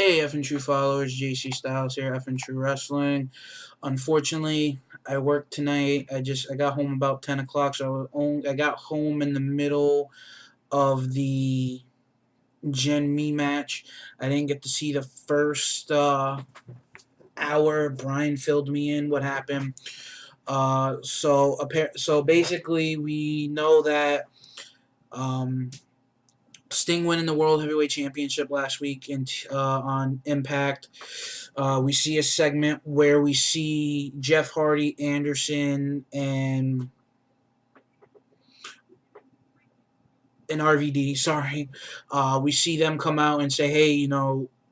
Hey, F and True followers, JC Styles here, F and True Wrestling. Unfortunately, I worked tonight. I got home about 10 o'clock, so I got home in the middle of the Gen Me match. I didn't get to see the first hour. Brian filled me in. What happened? So basically, we know that um, Sting winning the World Heavyweight Championship last week on Impact. We see a segment where we see Jeff Hardy, Anderson, and RVD. Sorry, we see them come out and say, "Hey,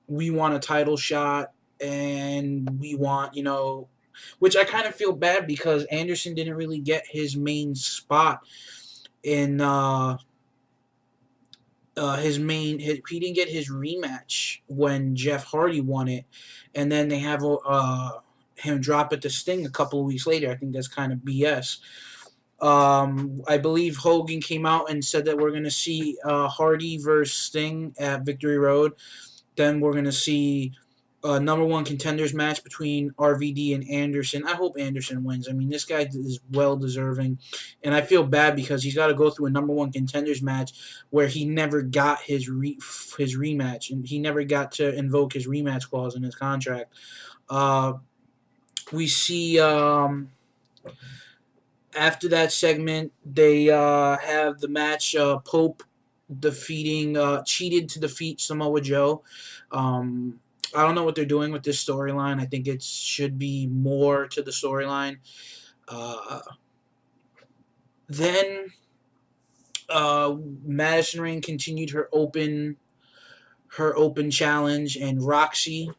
we want a title shot, and we want, which I kind of feel bad because Anderson didn't really get his main spot in." He didn't get his rematch when Jeff Hardy won it, and then they have him drop it to Sting a couple of weeks later. I think that's kind of BS. I believe Hogan came out and said that we're going to see Hardy versus Sting at Victory Road. Then we're going to see a number one contenders match between RVD and Anderson. I hope Anderson wins. I mean, this guy is well deserving, and I feel bad because he's got to go through a number one contenders match where he never got his rematch, and he never got to invoke his rematch clause in his contract. We see after that segment, they have the match. Pope cheated to defeat Samoa Joe. I don't know what they're doing with this storyline. I think it should be more to the storyline. Then Madison Rain continued her open challenge, and Roxy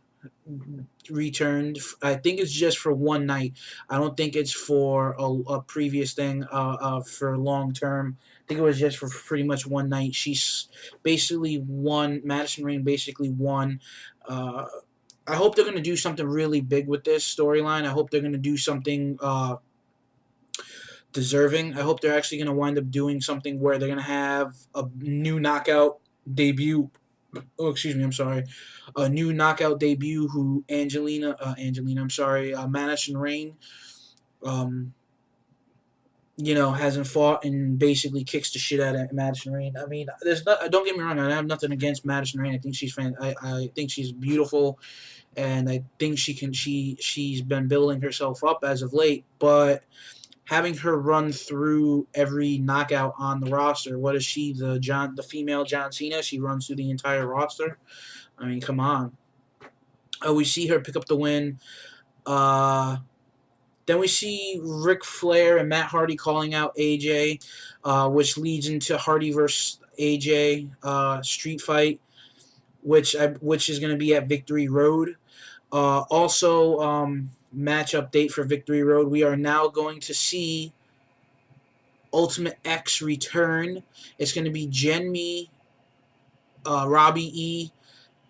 returned. I think it's just for one night. I don't think it's for a previous thing for long term. I think it was just for pretty much one night. She's basically won. Madison Rain basically won. I hope they're going to do something really big with this storyline. I hope they're going to do something deserving. I hope they're actually going to wind up doing something where they're going to have a new knockout debut. Oh, excuse me. I'm sorry. A new knockout debut. Madison Rain. Hasn't fought and basically kicks the shit out of Madison Rain. I mean, don't get me wrong. I have nothing against Madison Rain. I think she's I think she's beautiful, and I think she's been building herself up as of late. But having her run through every knockout on the roster, what is she? The female John Cena? She runs through the entire roster. I mean, come on. We see her pick up the win. Then we see Ric Flair and Matt Hardy calling out AJ, which leads into Hardy versus AJ street fight, which is going to be at Victory Road. Also, match update for Victory Road. We are now going to see Ultimate X return. It's going to be Gen Me, Robbie E,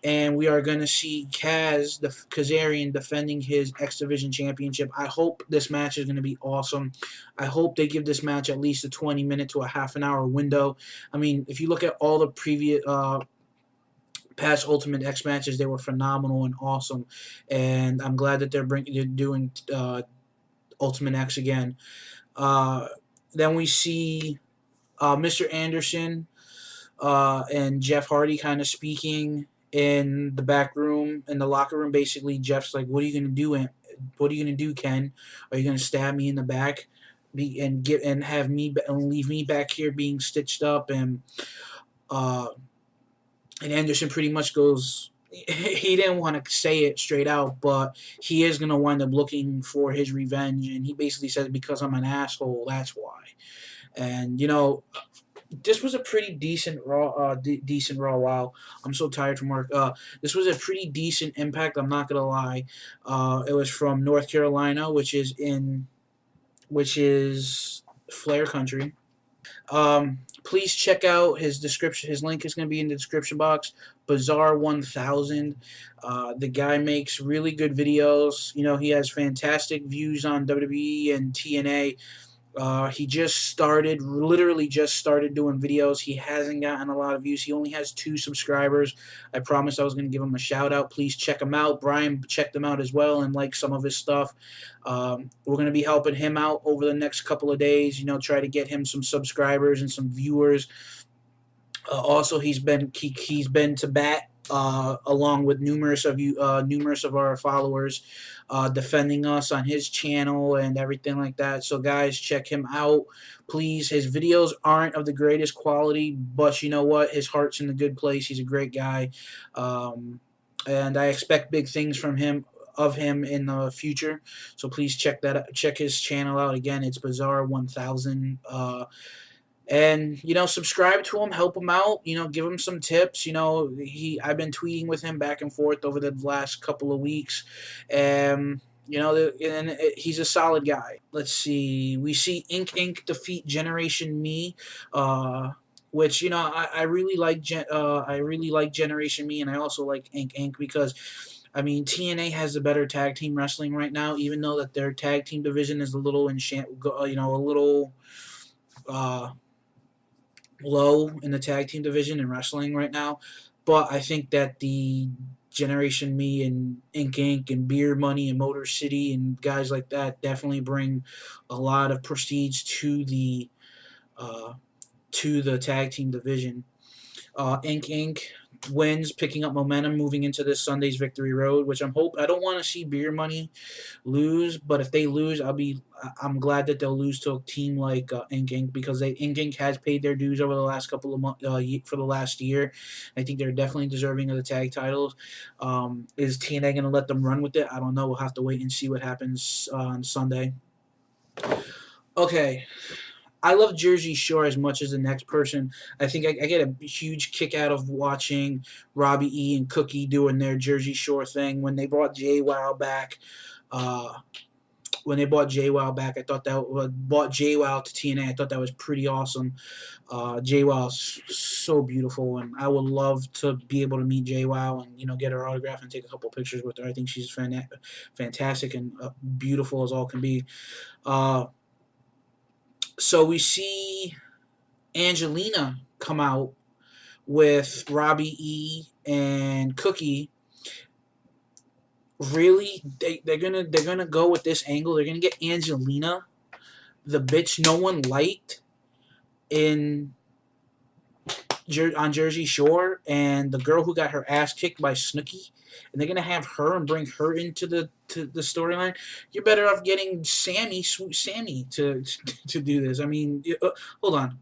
and we are going to see Kazarian defending his X Division Championship. I hope this match is going to be awesome. I hope they give this match at least a 20-minute to a half an hour window. I mean, if you look at all the previous past Ultimate X matches, they were phenomenal and awesome. And I'm glad that they're doing Ultimate X again. Then we see Mr. Anderson and Jeff Hardy kind of speaking in the back room, in the locker room. Basically, Jeff's like, "What are you gonna do? What are you gonna do, Ken? Are you gonna stab me in the back, and leave me back here being stitched up?" And Anderson pretty much goes. He didn't want to say it straight out, but he is gonna wind up looking for his revenge, and he basically says, "Because I'm an asshole, that's why." And this was a pretty decent Raw. Wow, I'm so tired from work. This was a pretty decent Impact. I'm not gonna lie. It was from North Carolina, which is Flair country. Please check out his description. His link is going to be in the description box. Bizarre 1000. The guy makes really good videos. He has fantastic views on WWE and TNA. He just started, literally just started doing videos. He hasn't gotten a lot of views. He only has 2 subscribers. I promised I was going to give him a shout out. Please check him out. Brian checked him out as well and like some of his stuff. We're going to be helping him out over the next couple of days. Try to get him some subscribers and some viewers. Also, he's been to bat along with numerous of our followers, defending us on his channel and everything like that. So, guys, check him out, please. His videos aren't of the greatest quality, but you know what? His heart's in a good place. He's a great guy, and I expect big things from him. Of him in the future, so please check his channel out. Again, it's Bizarre 1000. And subscribe to him, help him out, give him some tips. I've been tweeting with him back and forth over the last couple of weeks, and he's a solid guy. Let's see, we see Ink defeat Generation Me, which I really like. I really like Generation Me, and I also like Ink because, I mean, TNA has the better tag team wrestling right now, even though that their tag team division is a little a little low in the tag team division in wrestling right now. But I think that the Generation Me and Ink and Beer Money and Motor City and guys like that definitely bring a lot of prestige to the tag team division. Ink wins, picking up momentum moving into this Sunday's Victory Road, which I don't want to see Beer Money lose, but if they lose, I'm glad that they'll lose to a team like Ink because Ink has paid their dues over the last couple of months, for the last year. I think they're definitely deserving of the tag titles. Is TNA going to let them run with it? I don't know. We'll have to wait and see what happens on Sunday. Okay. I love Jersey Shore as much as the next person. I think I get a huge kick out of watching Robbie E. and Cookie doing their Jersey Shore thing. When they brought JWoww back, I thought bought JWoww to TNA. I thought that was pretty awesome. JWoww's so beautiful, and I would love to be able to meet JWoww and get her autograph and take a couple pictures with her. I think she's fantastic and beautiful as all can be. So we see Angelina come out with Robbie E. and Cookie. Really, they're gonna go with this angle. They're gonna get Angelina, the bitch no one liked, on Jersey Shore, and the girl who got her ass kicked by Snooki, and they're gonna have her and bring her into the storyline. You're better off getting Sweet Sammy, to do this. I mean, hold on.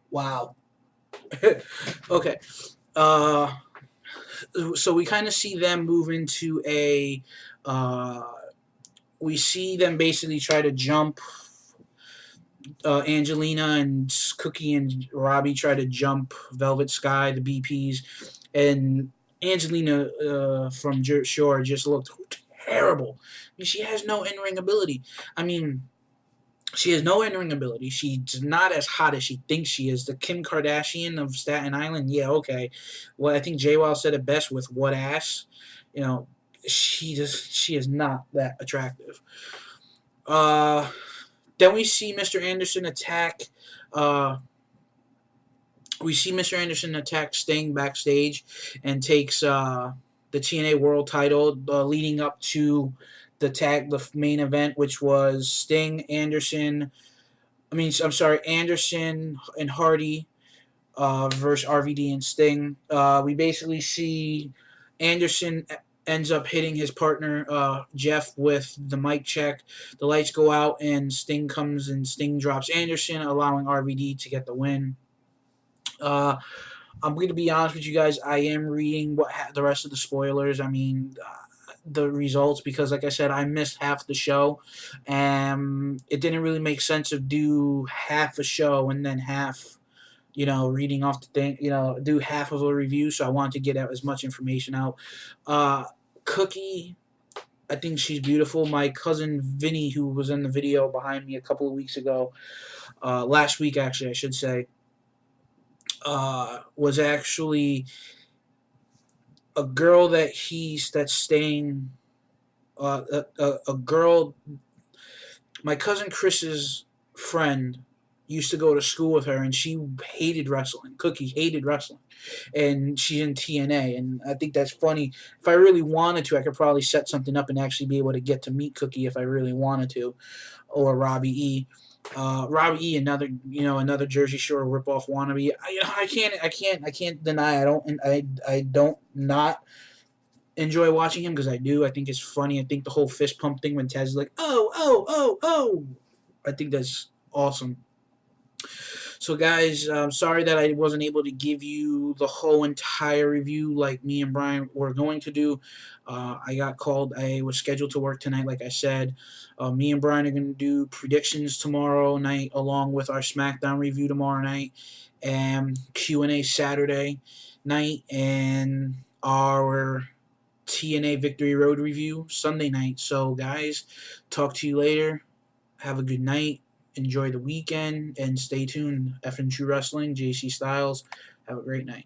Wow. Okay. So we kind of see them move into a. We see them basically try to jump. Angelina and Cookie and Robbie try to jump Velvet Sky, the BPs, and Angelina from Shore just looked terrible. I mean, she has no in-ring ability. I mean, she has no in-ring ability. She's not as hot as she thinks she is. The Kim Kardashian of Staten Island, yeah, okay. Well, I think JWoww said it best with what ass. She is not that attractive. Then we see Mr. Anderson attack. Sting backstage and takes the TNA World Title, leading up to the main event, which was Anderson and Hardy versus RVD and Sting. We basically see Anderson ends up hitting his partner Jeff with the mic check. The lights go out and Sting comes and Sting drops Anderson, allowing RVD to get the win. I'm going to be honest with you guys. I am reading the rest of the spoilers. I mean, the results, because, like I said, I missed half the show, and it didn't really make sense to do half a show and then half, reading off the thing, do half of a review. So I wanted to get out as much information out. Cookie I think she's beautiful. My cousin Vinny, who was in the video behind me a couple of weeks ago, last week actually, I should say, was actually a girl that's staying. A girl, my cousin Chris's friend used to go to school with her, and she hated wrestling. Cookie hated wrestling, and she's in TNA, and I think that's funny. If I really wanted to, I could probably set something up and actually be able to get to meet Cookie if I really wanted to, or Robbie E. Robbie E. Another Jersey Shore ripoff wannabe. I can't deny. I don't not enjoy watching him because I do. I think it's funny. I think the whole fist pump thing when Taz is like, oh, oh, oh, oh. I think that's awesome. So, guys, I'm sorry that I wasn't able to give you the whole entire review like me and Brian were going to do. I got called. I was scheduled to work tonight, like I said. Me and Brian are going to do predictions tomorrow night, along with our SmackDown review tomorrow night, and Q&A Saturday night, and our TNA Victory Road review Sunday night. So, guys, talk to you later. Have a good night. Enjoy the weekend and stay tuned. F and True Wrestling, JC Styles. Have a great night.